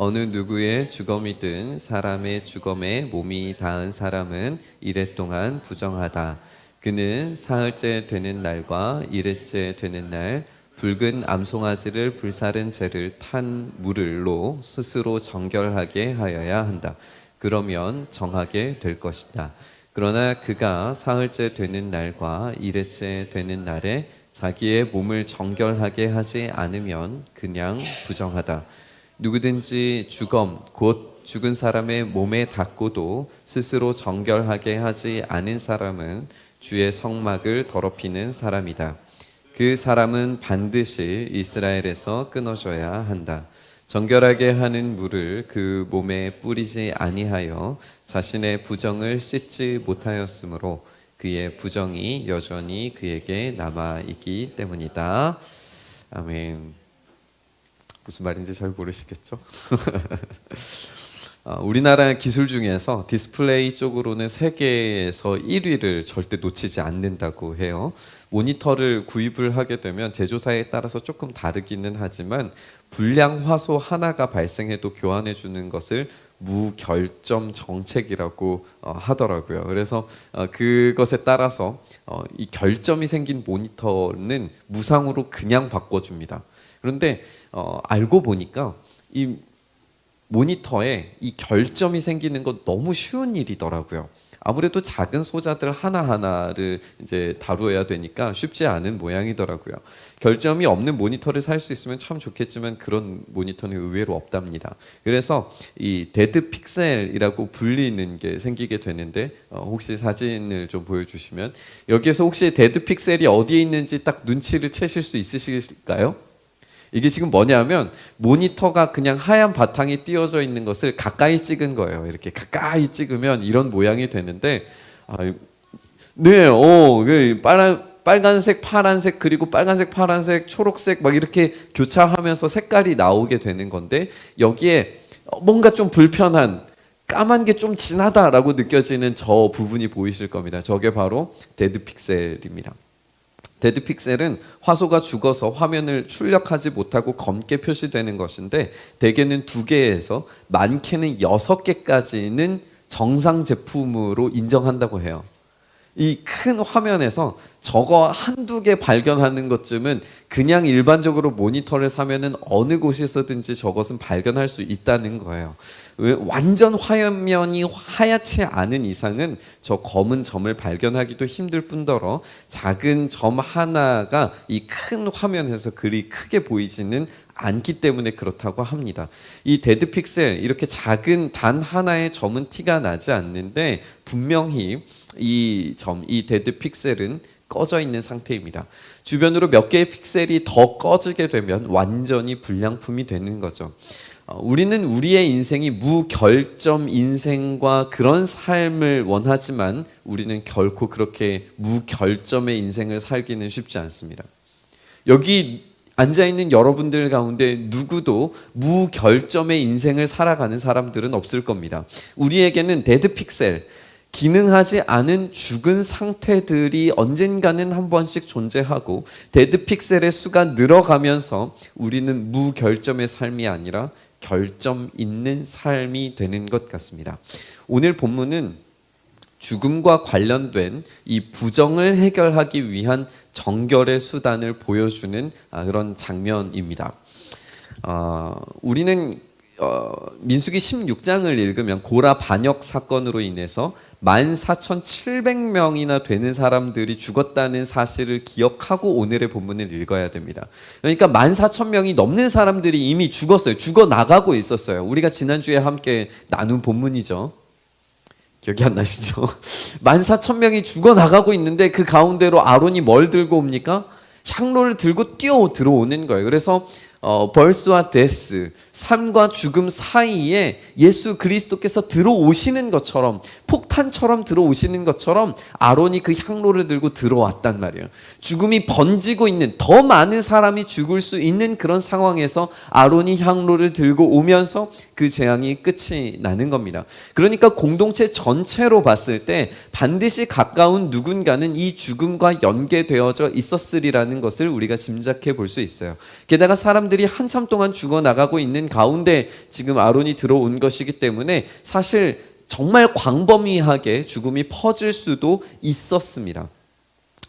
어느 누구의 주검이든 사람의 주검에 몸이 닿은 사람은 이래 동안 부정하다. 그는 사흘째 되는 날과 이레째 되는 날 붉은 암송아지를 불사른 재를 탄 물을로 스스로 정결하게 하여야 한다. 그러면 정하게 될 것이다. 그러나 그가 사흘째 되는 날과 이레째 되는 날에 자기의 몸을 정결하게 하지 않으면 그냥 부정하다. 누구든지 주검 곧 죽은 사람의 몸에 닿고도 스스로 정결하게 하지 않은 사람은 주의 성막을 더럽히는 사람이다. 그 사람은 반드시 이스라엘에서 끊어져야 한다. 정결하게 하는 물을 그 몸에 뿌리지 아니하여 자신의 부정을 씻지 못하였으므로 그의 부정이 여전히 그에게 남아 있기 때문이다. 아멘. 무슨 말인지 잘 모르시겠죠? 우리나라 기술 중에서 디스플레이 쪽으로는 세계에서 1위를 절대 놓치지 않는다고 해요. 모니터를 구입을 하게 되면 제조사에 따라서 조금 다르기는 하지만 불량 화소 하나가 발생해도 교환해 주는 것을 무결점 정책이라고 하더라고요. 그래서 그것에 따라서 이 결점이 생긴 모니터는 무상으로 그냥 바꿔줍니다. 그런데 알고 보니까 이 모니터에 이 결점이 생기는 건 너무 쉬운 일이더라고요. 아무래도 작은 소자들 하나하나를 이제 다루어야 되니까 쉽지 않은 모양이더라고요. 결점이 없는 모니터를 살 수 있으면 참 좋겠지만 그런 모니터는 의외로 없답니다. 그래서 이 데드 픽셀이라고 불리는 게 생기게 되는데 혹시 사진을 좀 보여주시면 여기에서 혹시 데드 픽셀이 어디에 있는지 딱 눈치를 채실 수 있으실까요? 이게 지금 뭐냐면 모니터가 그냥 하얀 바탕이 띄워져 있는 것을 가까이 찍은 거예요. 이렇게 가까이 찍으면 이런 모양이 되는데 빨간색, 파란색, 그리고 빨간색, 파란색, 초록색 막 이렇게 교차하면서 색깔이 나오게 되는 건데 여기에 뭔가 좀 불편한 까만 게 좀 진하다라고 느껴지는 저 부분이 보이실 겁니다. 저게 바로 데드 픽셀입니다. 데드 픽셀은 화소가 죽어서 화면을 출력하지 못하고 검게 표시되는 것인데 대개는 2개에서 많게는 6개까지는 정상 제품으로 인정한다고 해요. 이 큰 화면에서 저거 한두 개 발견하는 것쯤은 그냥 일반적으로 모니터를 사면은 어느 곳에서든지 저것은 발견할 수 있다는 거예요. 완전 화면이 하얗지 않은 이상은 저 검은 점을 발견하기도 힘들 뿐더러 작은 점 하나가 이 큰 화면에서 그리 크게 보이지는 않기 때문에 그렇다고 합니다. 이 데드 픽셀 이렇게 작은 단 하나의 점은 티가 나지 않는데 분명히 이 데드 픽셀은 꺼져 있는 상태입니다. 주변으로 몇 개의 픽셀이 더 꺼지게 되면 완전히 불량품이 되는 거죠. 우리는 우리의 인생이 무결점 인생과 그런 삶을 원하지만 우리는 결코 그렇게 무결점의 인생을 살기는 쉽지 않습니다. 여기 앉아있는 여러분들 가운데 누구도 무결점의 인생을 살아가는 사람들은 없을 겁니다. 우리에게는 데드 픽셀, 기능하지 않은 죽은 상태들이 언젠가는 한 번씩 존재하고 데드 픽셀의 수가 늘어가면서 우리는 무결점의 삶이 아니라 결점 있는 삶이 되는 것 같습니다. 오늘 본문은 죽음과 관련된 이 부정을 해결하기 위한 정결의 수단을 보여주는 그런 장면입니다. 우리는 민수기 16장을 읽으면 고라 반역 사건으로 인해서 14,700명이나 되는 사람들이 죽었다는 사실을 기억하고 오늘의 본문을 읽어야 됩니다. 그러니까 14,000명이 넘는 사람들이 이미 죽었어요. 죽어나가고 있었어요. 우리가 지난주에 함께 나눈 본문이죠. 기억이 안 나시죠? 14,000명이 죽어나가고 있는데 그 가운데로 아론이 뭘 들고 옵니까? 향로를 들고 뛰어 들어오는 거예요. 그래서 벌스와 데스, 삶과 죽음 사이에 예수 그리스도께서 들어오시는 것처럼 폭탄처럼 들어오시는 것처럼 아론이 그 향로를 들고 들어왔단 말이에요. 죽음이 번지고 있는 더 많은 사람이 죽을 수 있는 그런 상황에서 아론이 향로를 들고 오면서 그 재앙이 끝이 나는 겁니다. 그러니까 공동체 전체로 봤을 때 반드시 가까운 누군가는 이 죽음과 연계되어져 있었으리라는 것을 우리가 짐작해 볼 수 있어요. 게다가 사람들이 사람들이 한참 동안 죽어나가고 있는 가운데 지금 아론이 들어온 것이기 때문에 사실 정말 광범위하게 죽음이 퍼질 수도 있었습니다.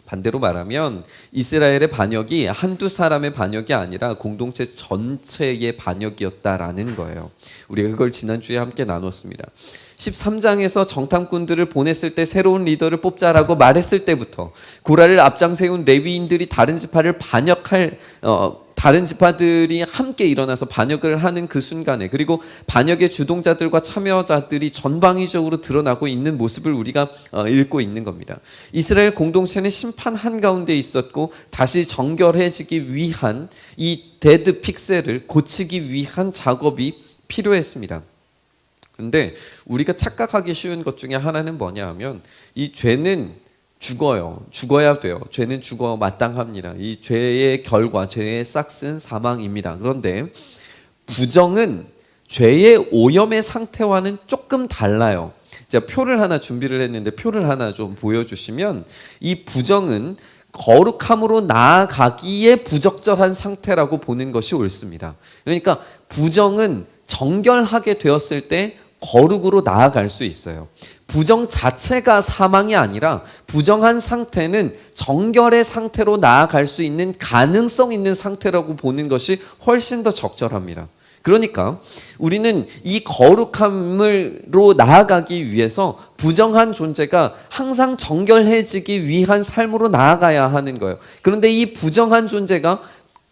반대로 말하면 이스라엘의 반역이 한두 사람의 반역이 아니라 공동체 전체의 반역이었다라는 거예요. 우리가 그걸 지난주에 함께 나눴습니다. 13장에서 정탐꾼들을 보냈을 때 새로운 리더를 뽑자라고 말했을 때부터 고라를 앞장 세운 레위인들이 다른 지파를 반역할 다른 지파들이 함께 일어나서 반역을 하는 그 순간에, 그리고 반역의 주동자들과 참여자들이 전방위적으로 드러나고 있는 모습을 우리가 읽고 있는 겁니다. 이스라엘 공동체는 심판 한가운데 있었고 다시 정결해지기 위한 이 데드 픽셀을 고치기 위한 작업이 필요했습니다. 근데 우리가 착각하기 쉬운 것 중에 하나는 뭐냐 하면 이 죄는 죽어요. 죽어야 돼요. 죄는 죽어 마땅합니다. 이 죄의 결과, 죄의 싹은 사망입니다. 그런데 부정은 죄의 오염의 상태와는 조금 달라요. 제가 표를 하나 준비를 했는데 표를 하나 좀 보여주시면, 이 부정은 거룩함으로 나아가기에 부적절한 상태라고 보는 것이 옳습니다. 그러니까 부정은 정결하게 되었을 때 거룩으로 나아갈 수 있어요. 부정 자체가 사망이 아니라 부정한 상태는 정결의 상태로 나아갈 수 있는 가능성 있는 상태라고 보는 것이 훨씬 더 적절합니다. 그러니까 우리는 이 거룩함으로 나아가기 위해서 부정한 존재가 항상 정결해지기 위한 삶으로 나아가야 하는 거예요. 그런데 이 부정한 존재가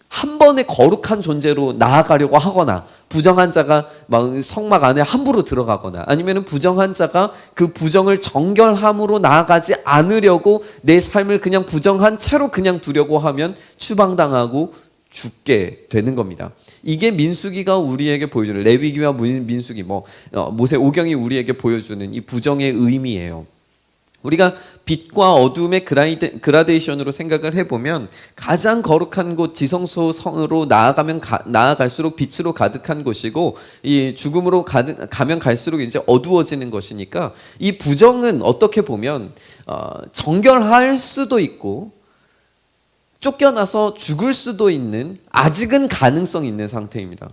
한 번에 거룩한 존재로 나아가려고 하거나, 부정한 자가 막 성막 안에 함부로 들어가거나, 아니면 부정한 자가 그 부정을 정결함으로 나아가지 않으려고 내 삶을 그냥 부정한 채로 그냥 두려고 하면 추방당하고 죽게 되는 겁니다. 이게 민수기가 우리에게 보여주는, 레위기와 민수기, 모세 오경이 우리에게 보여주는 이 부정의 의미예요. 우리가 빛과 어둠의 그라데이션으로 생각을 해보면 가장 거룩한 곳 지성소 성으로 나아갈수록 빛으로 가득한 곳이고, 이 죽음으로 가면 갈수록 이제 어두워지는 것이니까, 이 부정은 어떻게 보면 정결할 수도 있고 쫓겨나서 죽을 수도 있는, 아직은 가능성 있는 상태입니다.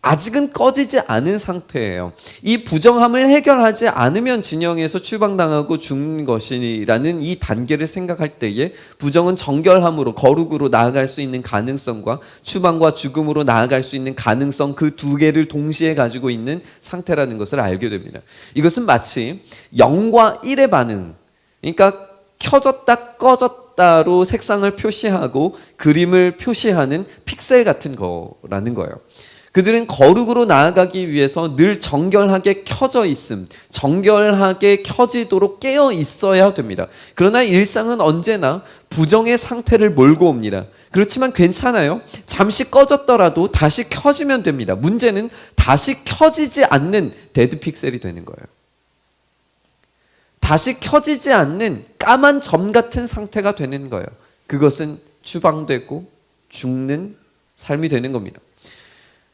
아직은 꺼지지 않은 상태예요. 이 부정함을 해결하지 않으면 진영에서 추방당하고 죽는 것이라는 이 단계를 생각할 때에, 부정은 정결함으로 거룩으로 나아갈 수 있는 가능성과 추방과 죽음으로 나아갈 수 있는 가능성, 그 두 개를 동시에 가지고 있는 상태라는 것을 알게 됩니다. 이것은 마치 0과 1의 반응, 그러니까 켜졌다 꺼졌다로 색상을 표시하고 그림을 표시하는 픽셀 같은 거라는 거예요. 그들은 거룩으로 나아가기 위해서 늘 정결하게 켜져 있음, 정결하게 켜지도록 깨어 있어야 됩니다. 그러나 일상은 언제나 부정의 상태를 몰고 옵니다. 그렇지만 괜찮아요. 잠시 꺼졌더라도 다시 켜지면 됩니다. 문제는 다시 켜지지 않는 데드 픽셀이 되는 거예요. 다시 켜지지 않는 까만 점 같은 상태가 되는 거예요. 그것은 추방되고 죽는 삶이 되는 겁니다.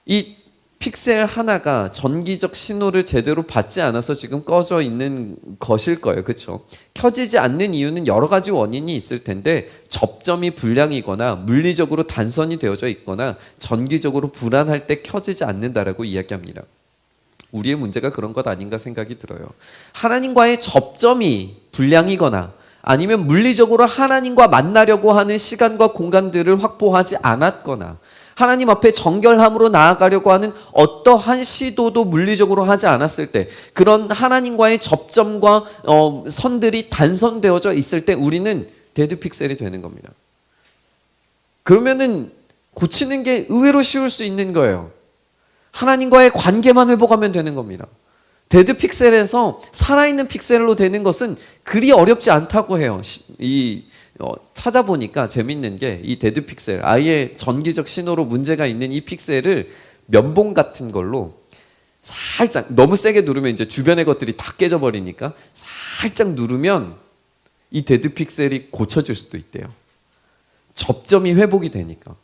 이 픽셀 하나가 전기적 신호를 제대로 받지 않아서 지금 꺼져 있는 것일 거예요. 그렇죠? 켜지지 않는 이유는 여러 가지 원인이 있을 텐데, 접점이 불량이거나 물리적으로 단선이 되어져 있거나 전기적으로 불안할 때 켜지지 않는다라고 이야기합니다. 우리의 문제가 그런 것 아닌가 생각이 들어요. 하나님과의 접점이 불량이거나 아니면 물리적으로 하나님과 만나려고 하는 시간과 공간들을 확보하지 않았거나, 하나님 앞에 정결함으로 나아가려고 하는 어떠한 시도도 물리적으로 하지 않았을 때, 그런 하나님과의 접점과 선들이 단선되어져 있을 때 우리는 데드 픽셀이 되는 겁니다. 그러면은 고치는 게 의외로 쉬울 수 있는 거예요. 하나님과의 관계만 회복하면 되는 겁니다. 데드 픽셀에서 살아있는 픽셀로 되는 것은 그리 어렵지 않다고 해요. 찾아보니까 재밌는 게, 이 데드 픽셀, 아예 전기적 신호로 문제가 있는 이 픽셀을 면봉 같은 걸로 살짝, 너무 세게 누르면 이제 주변의 것들이 다 깨져버리니까 살짝 누르면 이 데드 픽셀이 고쳐질 수도 있대요. 접점이 회복이 되니까.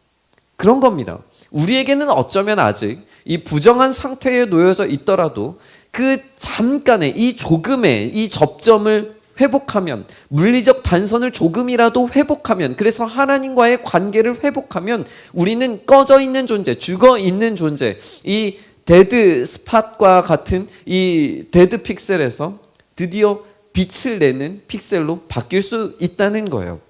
그런 겁니다. 우리에게는 어쩌면 아직 이 부정한 상태에 놓여져 있더라도 그 잠깐의 이 조금의 이 접점을 회복하면, 물리적 단선을 조금이라도 회복하면, 그래서 하나님과의 관계를 회복하면 우리는 꺼져 있는 존재, 죽어 있는 존재, 이 데드 스팟과 같은 이 데드 픽셀에서 드디어 빛을 내는 픽셀로 바뀔 수 있다는 거예요.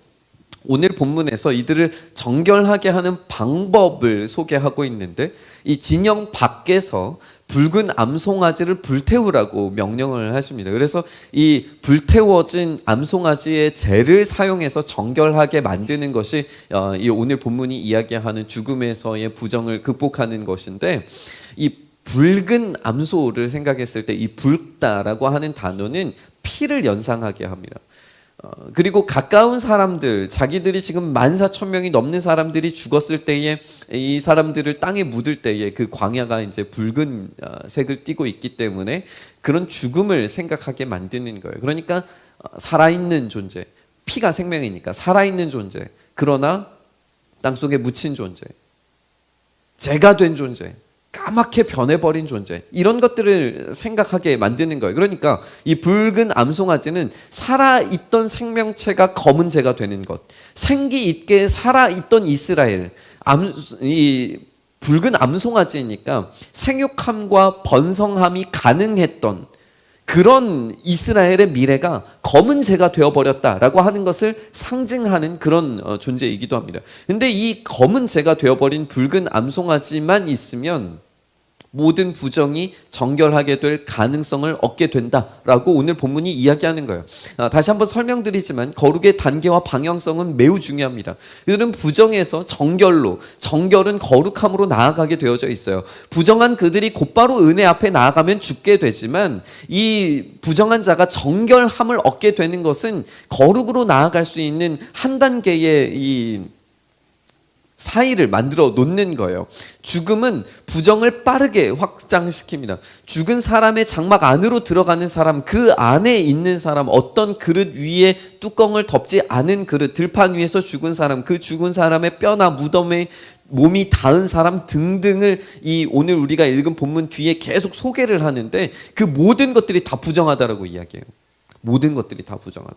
오늘 본문에서 이들을 정결하게 하는 방법을 소개하고 있는데, 이 진영 밖에서 붉은 암송아지를 불태우라고 명령을 하십니다. 그래서 이 불태워진 암송아지의 재를 사용해서 정결하게 만드는 것이 이 오늘 본문이 이야기하는 죽음에서의 부정을 극복하는 것인데, 이 붉은 암소를 생각했을 때 이 붉다라고 하는 단어는 피를 연상하게 합니다. 그리고 가까운 사람들, 자기들이 지금 14,000명이 넘는 사람들이 죽었을 때에 이 사람들을 땅에 묻을 때에 그 광야가 이제 붉은 색을 띠고 있기 때문에 그런 죽음을 생각하게 만드는 거예요. 그러니까 살아있는 존재, 피가 생명이니까 살아있는 존재, 그러나 땅속에 묻힌 존재, 재가 된 존재, 까맣게 변해버린 존재, 이런 것들을 생각하게 만드는 거예요. 그러니까 이 붉은 암송아지는 살아있던 생명체가 검은 재가 되는 것, 생기 있게 살아있던 이스라엘, 이 붉은 암송아지니까 생육함과 번성함이 가능했던 그런 이스라엘의 미래가 검은 재가 되어버렸다라고 하는 것을 상징하는 그런 존재이기도 합니다. 근데 이 검은 재가 되어버린 붉은 암송아지만 있으면 모든 부정이 정결하게 될 가능성을 얻게 된다라고 오늘 본문이 이야기하는 거예요. 다시 한번 설명드리지만 거룩의 단계와 방향성은 매우 중요합니다. 이들은 부정에서 정결로, 정결은 거룩함으로 나아가게 되어져 있어요. 부정한 그들이 곧바로 은혜 앞에 나아가면 죽게 되지만 이 부정한 자가 정결함을 얻게 되는 것은 거룩으로 나아갈 수 있는 한 단계의 이 사이를 만들어 놓는 거예요. 죽음은 부정을 빠르게 확장시킵니다. 죽은 사람의 장막 안으로 들어가는 사람, 그 안에 있는 사람, 어떤 그릇 위에 뚜껑을 덮지 않은 그릇, 들판 위에서 죽은 사람, 그 죽은 사람의 뼈나 무덤에 몸이 닿은 사람 등등을 이 오늘 우리가 읽은 본문 뒤에 계속 소개를 하는데, 그 모든 것들이 다 부정하다라고 이야기해요. 모든 것들이 다 부정하다.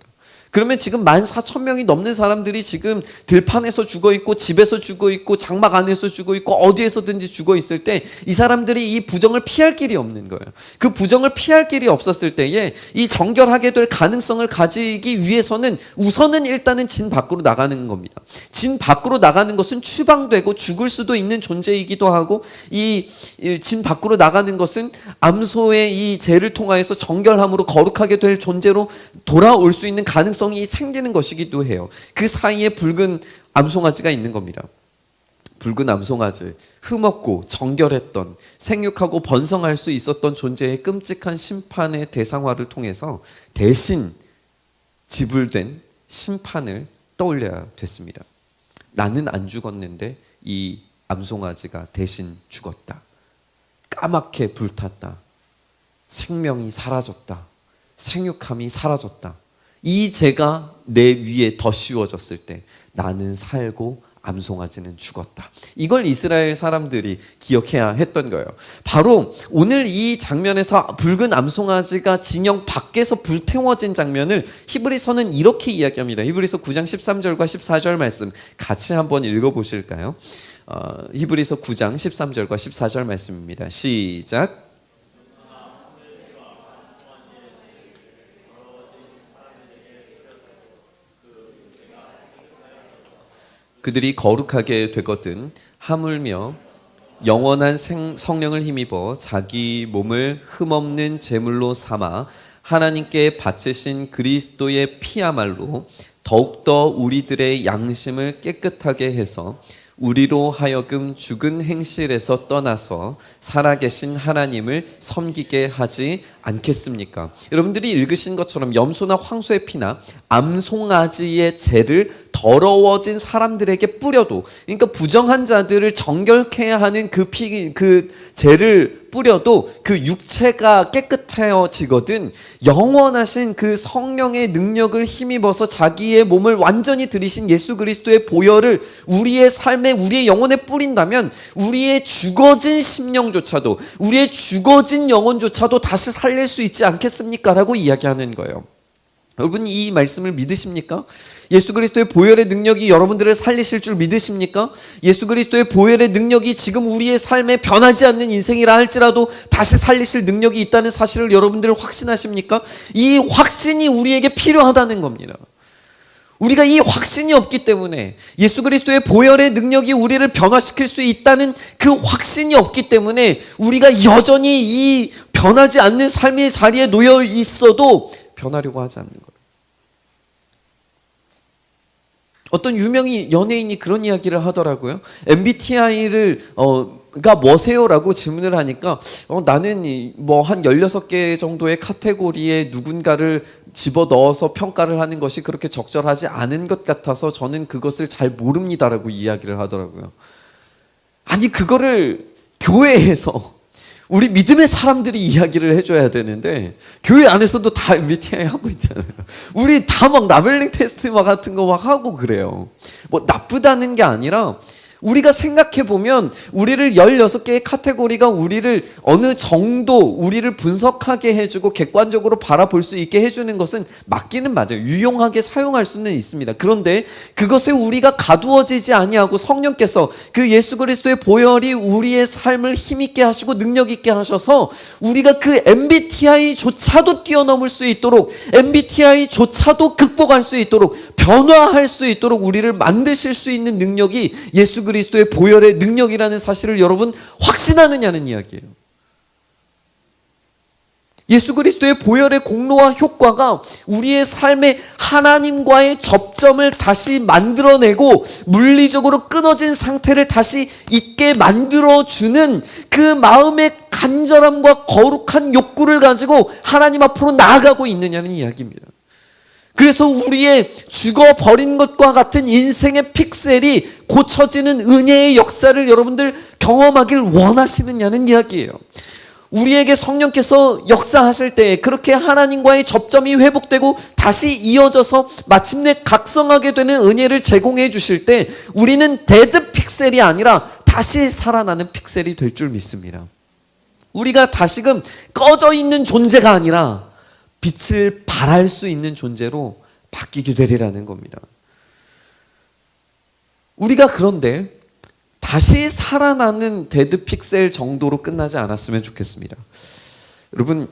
그러면 지금 14,000명이 넘는 사람들이 지금 들판에서 죽어 있고 집에서 죽어 있고 장막 안에서 죽어 있고 어디에서든지 죽어 있을 때 이 사람들이 이 부정을 피할 길이 없는 거예요. 그 부정을 피할 길이 없었을 때에 이 정결하게 될 가능성을 가지기 위해서는 우선은 일단은 진 밖으로 나가는 겁니다. 진 밖으로 나가는 것은 추방되고 죽을 수도 있는 존재이기도 하고, 이 진 밖으로 나가는 것은 암소의 이 죄를 통하여서 정결함으로 거룩하게 될 존재로 돌아올 수 있는 가능성이 생기는 것이기도 해요. 그 사이에 붉은 암송아지가 있는 겁니다. 붉은 암송아지, 흠없고 정결했던, 생육하고 번성할 수 있었던 존재의 끔찍한 심판의 대상화를 통해서 대신 지불된 심판을 떠올려야 됐습니다. 나는 안 죽었는데 이 암송아지가 대신 죽었다. 까맣게 불탔다. 생명이 사라졌다. 생육함이 사라졌다. 이 죄가 내 위에 더 씌워졌을 때 나는 살고 암송아지는 죽었다. 이걸 이스라엘 사람들이 기억해야 했던 거예요. 바로 오늘 이 장면에서 붉은 암송아지가 진영 밖에서 불태워진 장면을 히브리서는 이렇게 이야기합니다. 히브리서 9장 13절과 14절 말씀 같이 한번 읽어보실까요? 히브리서 9장 13절과 14절 말씀입니다. 시작. 그들이 거룩하게 되거든 하물며 영원한 성령을 힘입어 자기 몸을 흠없는 제물로 삼아 하나님께 바치신 그리스도의 피야말로 더욱더 우리들의 양심을 깨끗하게 해서 우리로 하여금 죽은 행실에서 떠나서 살아계신 하나님을 섬기게 하지 않겠습니까? 여러분들이 읽으신 것처럼 염소나 황소의 피나 암송아지의 죄를 더러워진 사람들에게 뿌려도, 그러니까 부정한 자들을 정결케 하는 그 죄를 뿌려도 그 육체가 깨끗해지거든 영원하신 그 성령의 능력을 힘입어서 자기의 몸을 완전히 들이신 예수 그리스도의 보혈을 우리의 삶에, 우리의 영혼에 뿌린다면 우리의 죽어진 심령조차도, 우리의 죽어진 영혼조차도 다시 살릴 수 있지 않겠습니까? 라고 이야기하는 거예요. 여러분 이 말씀을 믿으십니까? 예수 그리스도의 보혈의 능력이 여러분들을 살리실 줄 믿으십니까? 예수 그리스도의 보혈의 능력이 지금 우리의 삶에 변하지 않는 인생이라 할지라도 다시 살리실 능력이 있다는 사실을 여러분들 확신하십니까? 이 확신이 우리에게 필요하다는 겁니다. 우리가 이 확신이 없기 때문에, 예수 그리스도의 보혈의 능력이 우리를 변화시킬 수 있다는 그 확신이 없기 때문에 우리가 여전히 이 변하지 않는 삶의 자리에 놓여 있어도 변하려고 하지 않는 거예요. 어떤 유명인 연예인이 그런 이야기를 하더라고요. MBTI를 가 뭐세요라고 질문을 하니까 나는 뭐 한 16개 정도의 카테고리에 누군가를 집어넣어서 평가를 하는 것이 그렇게 적절하지 않은 것 같아서 저는 그것을 잘 모릅니다라고 이야기를 하더라고요. 아니 그거를 교회에서 우리 믿음의 사람들이 이야기를 해줘야 되는데 교회 안에서도 다 MBTI 하고 있잖아요. 우리 다 막 라벨링 테스트 막 같은 거 막 하고 그래요. 뭐 나쁘다는 게 아니라 우리가 생각해보면 우리를 16개의 카테고리가 우리를 어느 정도 우리를 분석하게 해주고 객관적으로 바라볼 수 있게 해주는 것은 맞기는 맞아요. 유용하게 사용할 수는 있습니다. 그런데 그것에 우리가 가두어지지 아니하고 성령께서 그 예수 그리스도의 보혈이 우리의 삶을 힘있게 하시고 능력있게 하셔서 우리가 그 MBTI조차도 뛰어넘을 수 있도록, MBTI조차도 극복할 수 있도록, 변화할 수 있도록 우리를 만드실 수 있는 능력이 예수 그리스도의 보혈의 능력이라는 사실을 여러분 확신하느냐는 이야기예요. 예수 그리스도의 보혈의 공로와 효과가 우리의 삶에 하나님과의 접점을 다시 만들어내고 물리적으로 끊어진 상태를 다시 있게 만들어주는 그 마음의 간절함과 거룩한 욕구를 가지고 하나님 앞으로 나아가고 있느냐는 이야기입니다. 그래서 우리의 죽어버린 것과 같은 인생의 픽셀이 고쳐지는 은혜의 역사를 여러분들 경험하길 원하시느냐는 이야기예요. 우리에게 성령께서 역사하실 때 그렇게 하나님과의 접점이 회복되고 다시 이어져서 마침내 각성하게 되는 은혜를 제공해 주실 때 우리는 데드 픽셀이 아니라 다시 살아나는 픽셀이 될 줄 믿습니다. 우리가 다시금 꺼져 있는 존재가 아니라 빛을 발할 수 있는 존재로 바뀌게 되리라는 겁니다. 우리가 그런데 다시 살아나는 데드 픽셀 정도로 끝나지 않았으면 좋겠습니다. 여러분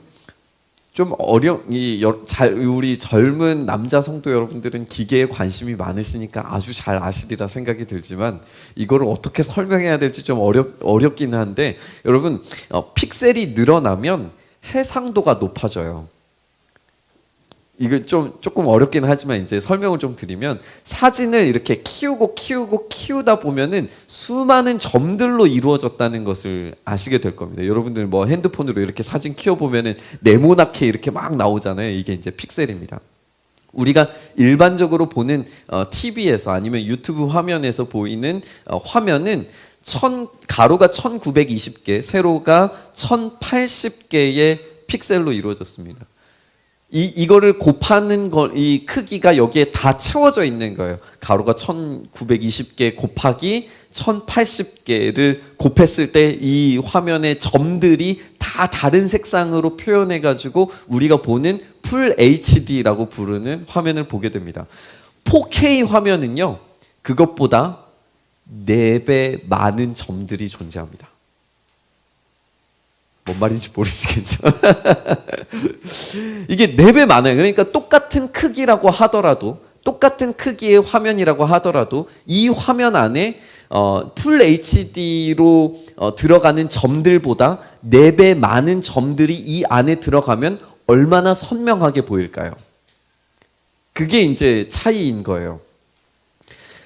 좀 우리 젊은 남자 성도 여러분들은 기계에 관심이 많으시니까 아주 잘 아시리라 생각이 들지만 이거를 어떻게 설명해야 될지 좀 어렵긴 한데 여러분 픽셀이 늘어나면 해상도가 높아져요. 이거 조금 어렵긴 하지만 이제 설명을 좀 드리면 사진을 이렇게 키우다 보면은 수많은 점들로 이루어졌다는 것을 아시게 될 겁니다. 여러분들 뭐 핸드폰으로 이렇게 사진 키워보면은 네모나게 이렇게 막 나오잖아요. 이게 이제 픽셀입니다. 우리가 일반적으로 보는 TV에서 아니면 유튜브 화면에서 보이는 화면은 가로가 1920개, 세로가 1080개의 픽셀로 이루어졌습니다. 이거를 곱하는 이 크기가 여기에 다 채워져 있는 거예요. 가로가 1920개 곱하기 1080개를 곱했을 때 이 화면의 점들이 다 다른 색상으로 표현해가지고 우리가 보는 풀 HD라고 부르는 화면을 보게 됩니다. 4K 화면은요, 그것보다 4배 많은 점들이 존재합니다. 뭔 말인지 모르시겠죠? 이게 4배 많아요. 그러니까 똑같은 크기라고 하더라도, 똑같은 크기의 화면이라고 하더라도 이 화면 안에 풀 HD로 들어가는 점들보다 4배 많은 점들이 이 안에 들어가면 얼마나 선명하게 보일까요? 그게 이제 차이인 거예요.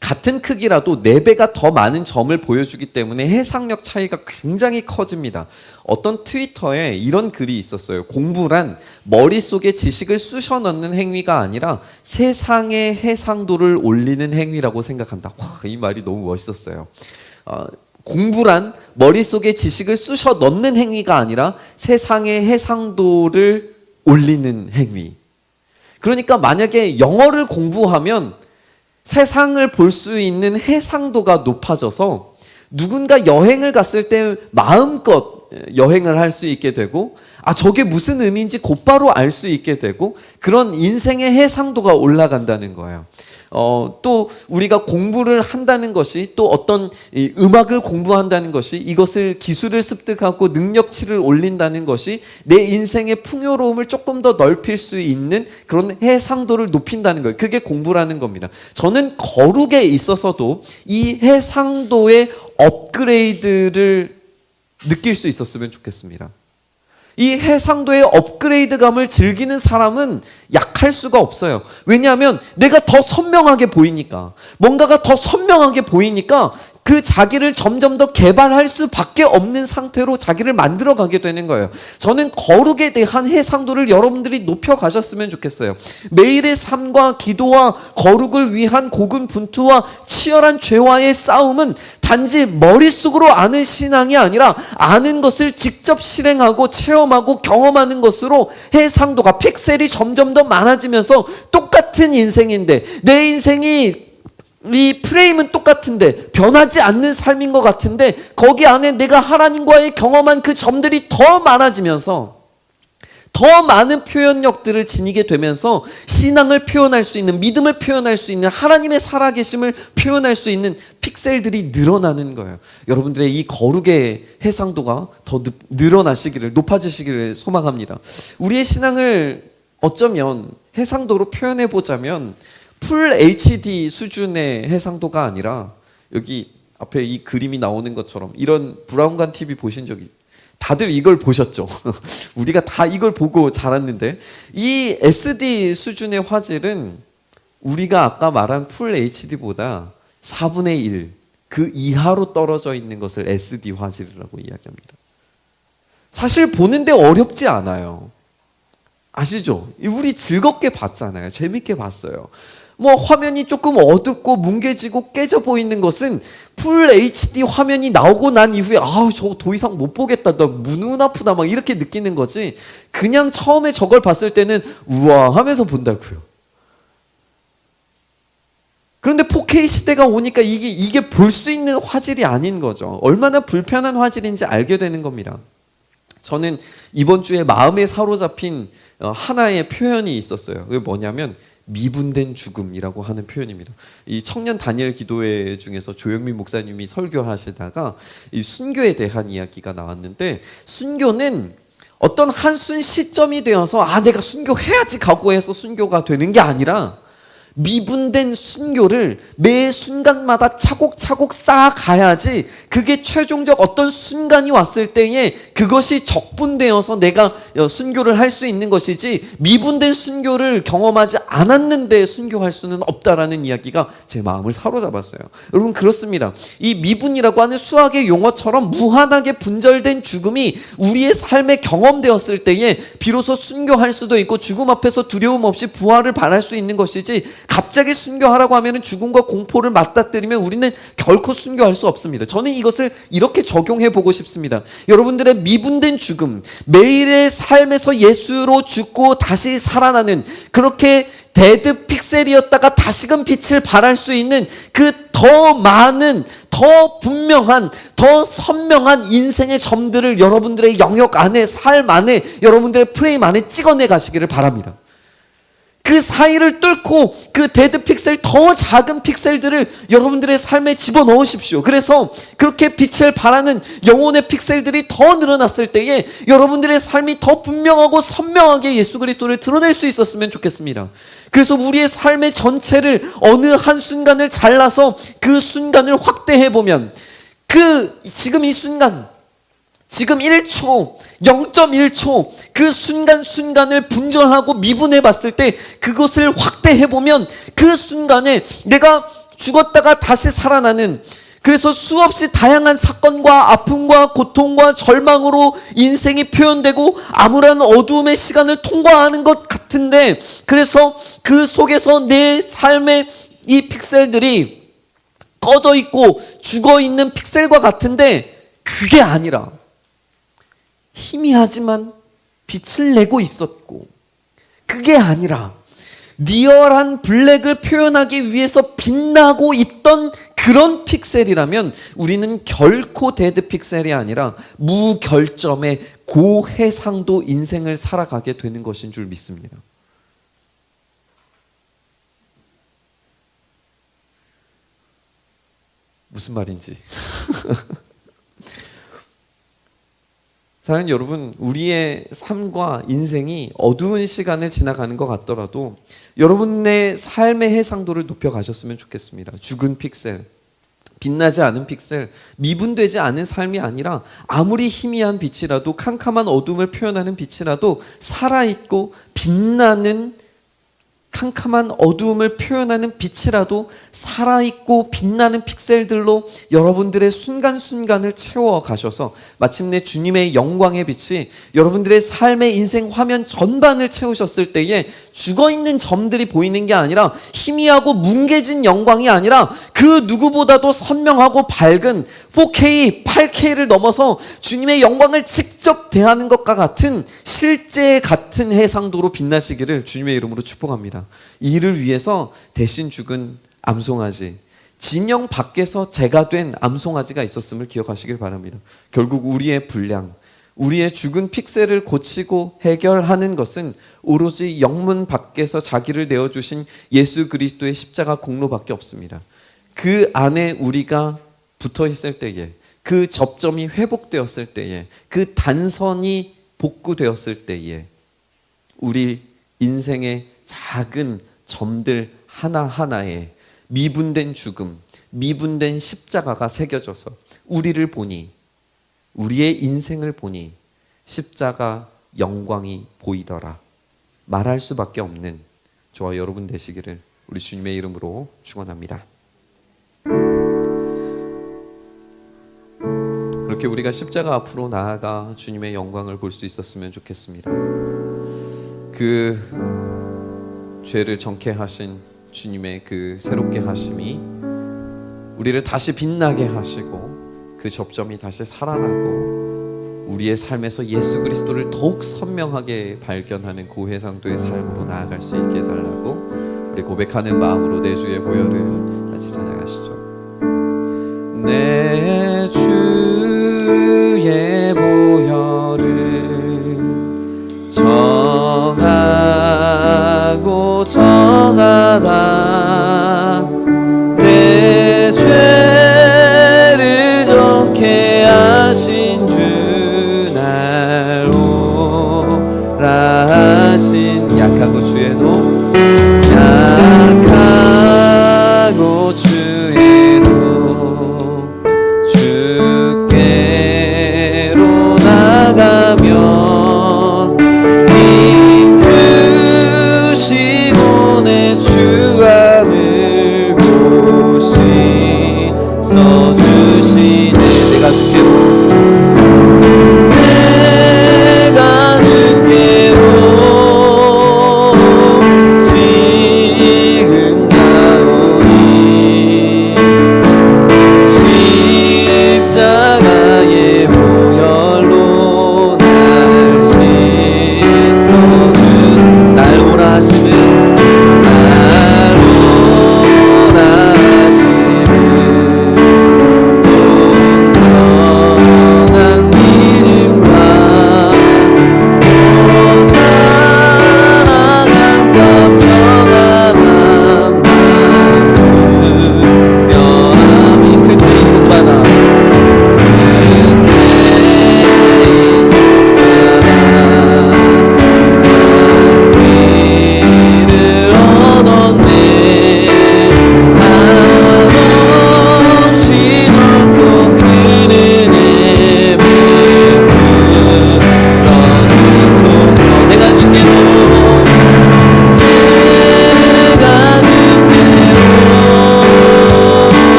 같은 크기라도 4배가 더 많은 점을 보여주기 때문에 해상력 차이가 굉장히 커집니다. 어떤 트위터에 이런 글이 있었어요. 공부란 머릿속에 지식을 쑤셔 넣는 행위가 아니라 세상의 해상도를 올리는 행위라고 생각한다. 와, 이 말이 너무 멋있었어요. 공부란 머릿속에 지식을 쑤셔 넣는 행위가 아니라 세상의 해상도를 올리는 행위. 그러니까 만약에 영어를 공부하면 세상을 볼 수 있는 해상도가 높아져서 누군가 여행을 갔을 때 마음껏 여행을 할 수 있게 되고 저게 무슨 의미인지 곧바로 알 수 있게 되고 그런 인생의 해상도가 올라간다는 거예요. 또 우리가 공부를 한다는 것이 또 어떤 이 음악을 공부한다는 것이 이것을 기술을 습득하고 능력치를 올린다는 것이 내 인생의 풍요로움을 조금 더 넓힐 수 있는 그런 해상도를 높인다는 거예요. 그게 공부라는 겁니다. 저는 거룩에 있어서도 이 해상도의 업그레이드를 느낄 수 있었으면 좋겠습니다. 이 해상도의 업그레이드감을 즐기는 사람은 약할 수가 없어요. 왜냐하면 내가 더 선명하게 보이니까, 뭔가가 더 선명하게 보이니까 그 자기를 점점 더 개발할 수밖에 없는 상태로 자기를 만들어가게 되는 거예요. 저는 거룩에 대한 해상도를 여러분들이 높여가셨으면 좋겠어요. 매일의 삶과 기도와 거룩을 위한 고군분투와 치열한 죄와의 싸움은 단지 머릿속으로 아는 신앙이 아니라 아는 것을 직접 실행하고 체험하고 경험하는 것으로 해상도가 픽셀이 점점 더 많아지면서 똑같은 인생인데 내 인생이 이 프레임은 똑같은데 변하지 않는 삶인 것 같은데 거기 안에 내가 하나님과의 경험한 그 점들이 더 많아지면서 더 많은 표현력들을 지니게 되면서 신앙을 표현할 수 있는, 믿음을 표현할 수 있는, 하나님의 살아계심을 표현할 수 있는 픽셀들이 늘어나는 거예요. 여러분들의 이 거룩의 해상도가 더 늘어나시기를, 높아지시기를 소망합니다. 우리의 신앙을 어쩌면 해상도로 표현해 보자면 풀 HD 수준의 해상도가 아니라 여기 앞에 이 그림이 나오는 것처럼 이런 브라운관 TV 보신 적이 다들 이걸 보셨죠? 우리가 다 이걸 보고 자랐는데 이 SD 수준의 화질은 우리가 아까 말한 풀 HD보다 4분의 1, 그 이하로 떨어져 있는 것을 SD 화질이라고 이야기합니다. 사실 보는데 어렵지 않아요. 아시죠? 우리 즐겁게 봤잖아요. 재밌게 봤어요. 화면이 조금 어둡고 뭉개지고 깨져 보이는 것은 풀 HD 화면이 나오고 난 이후에 저거 더 이상 못 보겠다, 나 눈 아프다 막 이렇게 느끼는 거지, 그냥 처음에 저걸 봤을 때는 우와 하면서 본다고요. 그런데 4K 시대가 오니까 이게 볼 수 있는 화질이 아닌 거죠. 얼마나 불편한 화질인지 알게 되는 겁니다. 저는 이번 주에 마음에 사로잡힌 하나의 표현이 있었어요. 그게 뭐냐면 미분된 죽음이라고 하는 표현입니다. 이 청년 다니엘 기도회 중에서 조영민 목사님이 설교하시다가 이 순교에 대한 이야기가 나왔는데, 순교는 어떤 한순 시점이 되어서 내가 순교해야지 각오해서 순교가 되는 게 아니라 미분된 순교를 매 순간마다 차곡차곡 쌓아가야지 그게 최종적 어떤 순간이 왔을 때에 그것이 적분되어서 내가 순교를 할 수 있는 것이지, 미분된 순교를 경험하지 않았는데 순교할 수는 없다라는 이야기가 제 마음을 사로잡았어요. 여러분, 그렇습니다. 이 미분이라고 하는 수학의 용어처럼 무한하게 분절된 죽음이 우리의 삶에 경험되었을 때에 비로소 순교할 수도 있고 죽음 앞에서 두려움 없이 부활을 바랄 수 있는 것이지, 갑자기 순교하라고 하면 죽음과 공포를 맞닥뜨리면 우리는 결코 순교할 수 없습니다. 저는 이것을 이렇게 적용해 보고 싶습니다. 여러분들의 미분된 죽음, 매일의 삶에서 예수로 죽고 다시 살아나는, 그렇게 데드 픽셀이었다가 다시금 빛을 발할 수 있는 그 더 많은, 더 분명한, 더 선명한 인생의 점들을 여러분들의 영역 안에, 삶 안에, 여러분들의 프레임 안에 찍어내 가시기를 바랍니다. 그 사이를 뚫고 그 데드 픽셀, 더 작은 픽셀들을 여러분들의 삶에 집어넣으십시오. 그래서 그렇게 빛을 발하는 영혼의 픽셀들이 더 늘어났을 때에 여러분들의 삶이 더 분명하고 선명하게 예수 그리스도를 드러낼 수 있었으면 좋겠습니다. 그래서 우리의 삶의 전체를 어느 한순간을 잘라서 그 순간을 확대해보면, 지금 이 순간, 지금 1초, 0.1초 그 순간순간을 분절하고 미분해 봤을 때 그것을 확대해 보면 그 순간에 내가 죽었다가 다시 살아나는, 그래서 수없이 다양한 사건과 아픔과 고통과 절망으로 인생이 표현되고 암울한 어두움의 시간을 통과하는 것 같은데, 그래서 그 속에서 내 삶의 이 픽셀들이 꺼져 있고 죽어 있는 픽셀과 같은데, 그게 아니라 희미하지만 빛을 내고 있었고, 그게 아니라 리얼한 블랙을 표현하기 위해서 빛나고 있던 그런 픽셀이라면 우리는 결코 데드 픽셀이 아니라 무결점의 고해상도 인생을 살아가게 되는 것인 줄 믿습니다. 무슨 말인지. 사랑하는 여러분, 우리의 삶과 인생이 어두운 시간을 지나가는 것 같더라도 여러분의 삶의 해상도를 높여가셨으면 좋겠습니다. 죽은 픽셀, 빛나지 않은 픽셀, 미분되지 않은 삶이 아니라 아무리 희미한 빛이라도, 캄캄한 어둠을 표현하는 빛이라도 살아있고 빛나는, 캄캄한 어두움을 표현하는 빛이라도 살아있고 빛나는 픽셀들로 여러분들의 순간순간을 채워가셔서 마침내 주님의 영광의 빛이 여러분들의 삶의 인생 화면 전반을 채우셨을 때에 죽어있는 점들이 보이는 게 아니라, 희미하고 뭉개진 영광이 아니라 그 누구보다도 선명하고 밝은 4K, 8K를 넘어서 주님의 영광을 직접 대하는 것과 같은, 실제 같은 해상도로 빛나시기를 주님의 이름으로 축복합니다. 이를 위해서 대신 죽은 암송아지, 진영 밖에서 제가 된 암송아지가 있었음을 기억하시길 바랍니다. 결국 우리의 분량, 우리의 죽은 픽셀을 고치고 해결하는 것은 오로지 영문 밖에서 자기를 내어주신 예수 그리스도의 십자가 공로밖에 없습니다. 그 안에 우리가 붙어 있을 때에, 그 접점이 회복되었을 때에, 그 단선이 복구되었을 때에 우리 인생의 작은 점들 하나하나에 미분된 죽음, 미분된 십자가가 새겨져서 우리를 보니, 우리의 인생을 보니 십자가 영광이 보이더라 말할 수밖에 없는 저와 여러분 되시기를 우리 주님의 이름으로 축원합니다. 그렇게 우리가 십자가 앞으로 나아가 주님의 영광을 볼 수 있었으면 좋겠습니다. 그 죄를 정케 하신 주님의 그 새롭게 하심이 우리를 다시 빛나게 하시고, 그 접점이 다시 살아나고 우리의 삶에서 예수 그리스도를 더욱 선명하게 발견하는 고해상도의 삶으로 나아갈 수 있게 해달라고 우리 고백하는 마음으로 내 주의 보혈을 같이 찬양하시죠. 내 주의 보혈은 정하고 정하다, 내 죄를 정케 하신 주 날 오라 하신, 약하고 주의 노, 약하고 주의 노, 주께로 나가면 힘 주시고 내 주함을 보시 써주시네. 내가 주께로, 내가 주께로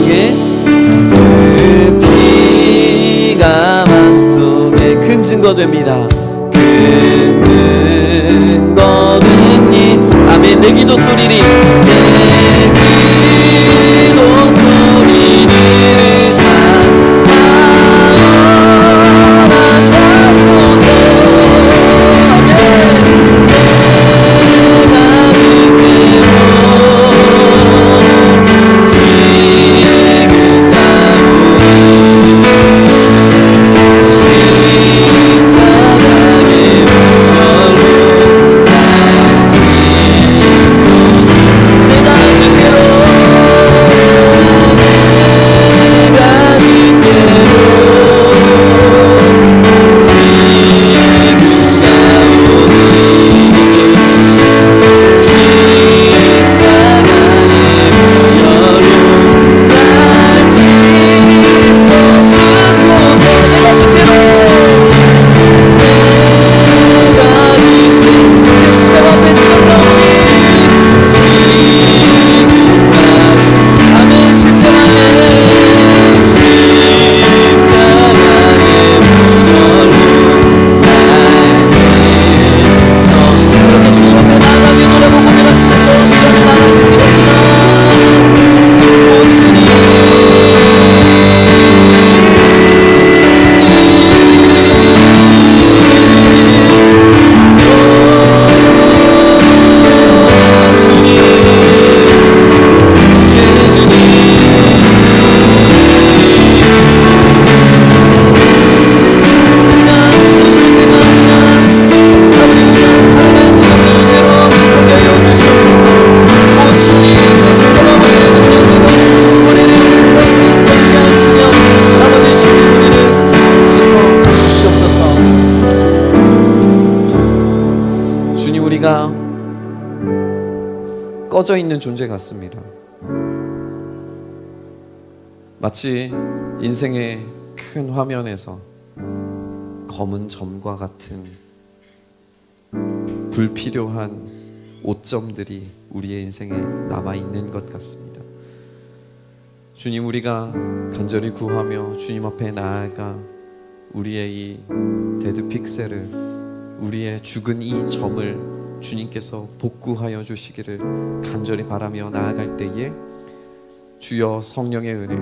때에 그 피가 맘속에 큰 증거 됩니다. 큰 증거 됩니다. 아멘. 내 기도 소리를 내 기도 소리를 꺼져 있는 존재 같습니다. 마치 인생의 큰 화면에서 검은 점과 같은 불필요한 오점들이 우리의 인생에 남아있는 것 같습니다. 주님, 우리가 간절히 구하며 주님 앞에 나아가 우리의 이 데드 픽셀을, 우리의 죽은 이 점을 주님께서 복구하여 주시기를 간절히 바라며 나아갈 때에 주여 성령의 은혜,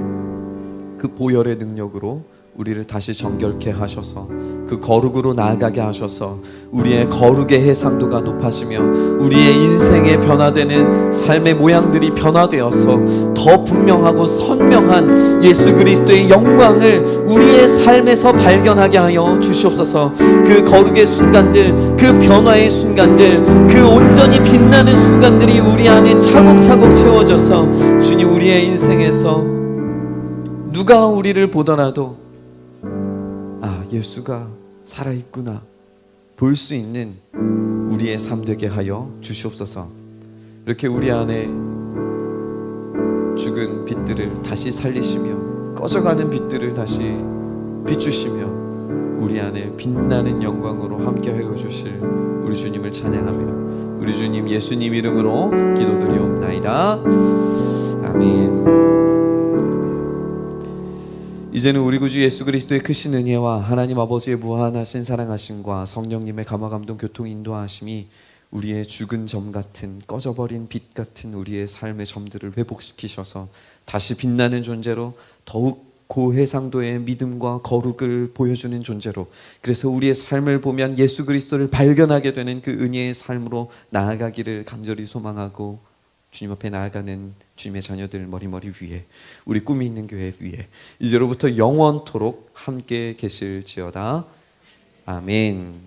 그 보혈의 능력으로 우리를 다시 정결케 하셔서 그 거룩으로 나아가게 하셔서 우리의 거룩의 해상도가 높아지며 우리의 인생의 변화되는 삶의 모양들이 변화되어서 더 분명하고 선명한 예수 그리스도의 영광을 우리의 삶에서 발견하게 하여 주시옵소서. 그 거룩의 순간들, 그 변화의 순간들, 그 온전히 빛나는 순간들이 우리 안에 차곡차곡 채워져서 주님, 우리의 인생에서 누가 우리를 보더라도 아, 예수가 살아있구나 볼 수 있는 우리의 삶 되게 하여 주시옵소서. 이렇게 우리 안에 죽은 빛들을 다시 살리시며 꺼져가는 빛들을 다시 비추시며 우리 안에 빛나는 영광으로 함께하여 주실 우리 주님을 찬양하며 우리 주님 예수님 이름으로 기도드리옵나이다. 아멘. 이제는 우리 구주 예수 그리스도의 크신 은혜와 하나님 아버지의 무한하신 사랑하심과 성령님의 감화감동 교통 인도하심이 우리의 죽은 점 같은, 꺼져버린 빛 같은 우리의 삶의 점들을 회복시키셔서 다시 빛나는 존재로, 더욱 고해상도의 믿음과 거룩을 보여주는 존재로, 그래서 우리의 삶을 보면 예수 그리스도를 발견하게 되는 그 은혜의 삶으로 나아가기를 간절히 소망하고 주님 앞에 나아가는 주님의 자녀들 머리머리 위에, 우리 꿈이 있는 교회 위에 이제로부터 영원토록 함께 계실지어다. 아멘.